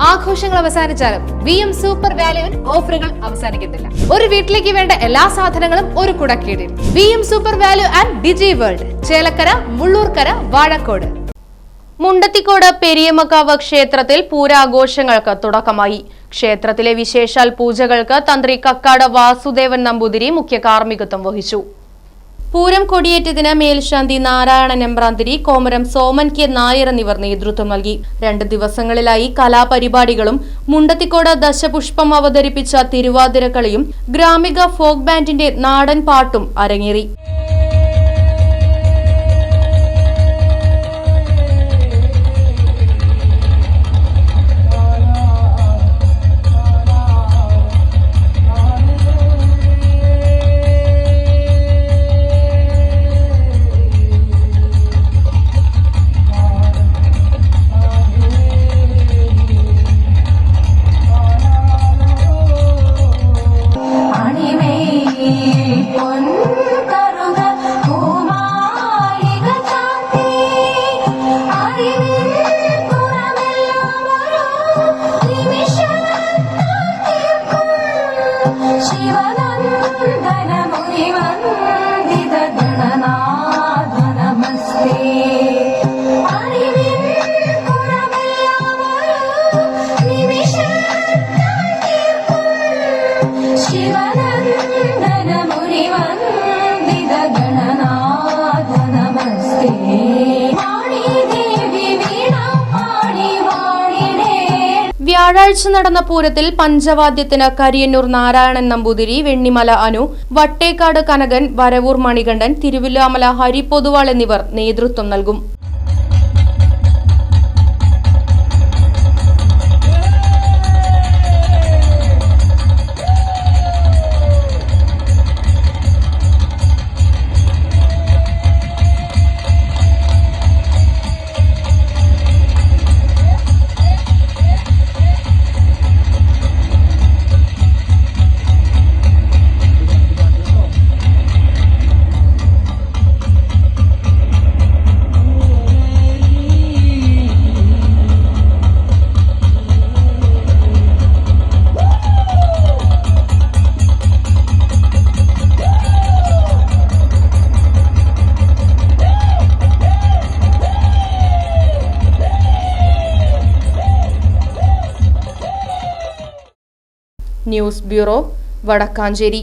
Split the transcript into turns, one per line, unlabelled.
ആഘോഷങ്ങൾ അവസാനിച്ചാലും VM super വാല്യുവിൽ ഓഫറുകൾ അവസാനിക്കുന്നില്ല. ഒരു വീട്ടിലേക്ക് വേണ്ട എല്ലാ സാധനങ്ങളും ഒരു കുടക്കീഴിൽ. VM super value and digi world, Chelakkara, Mullurkara, Vazhakode.
Mundathikode Periyamakkavu ക്ഷേത്രത്തിൽ പൂരാഘോഷങ്ങൾക്ക് തുടക്കമായി. ക്ഷേത്രത്തിലെ വിശേഷാൽ പൂജകൾക്ക് തന്ത്രി കക്കാട് വാസുദേവൻ നമ്പൂതിരി മുഖ്യ കാർമ്മികത്വം വഹിച്ചു. പൂരം കൊടിയേറ്റത്തിന് മേൽശാന്തി നാരായണൻ എമ്പ്രാന്തിരി, കോമരം സോമൻ കെ നായർ എന്നിവർ നേതൃത്വം നൽകി. 2 ദിവസങ്ങളിലായി കലാപരിപാടികളും മുണ്ടത്തിക്കോട് ദശപുഷ്പം അവതരിപ്പിച്ച തിരുവാതിരക്കളിയും ഗ്രാമിക ഫോക്ക് ബാൻഡിന്റെ നാടൻ പാട്ടും അരങ്ങേറി. വ്യാഴാഴ്ച നടന്ന പൂരത്തിൽ പഞ്ചവാദ്യത്തിന് കരിയന്നൂർ നാരായണൻ നമ്പൂതിരി, വെണ്ണിമല അനു, വട്ടേക്കാട് കനകൻ, വരവൂർ മണികണ്ഠൻ, തിരുവില്ലാമല ഹരിപ്പൊതുവാൾ എന്നിവർ നേതൃത്വം നൽകും. News bureau, Vadakkanchery.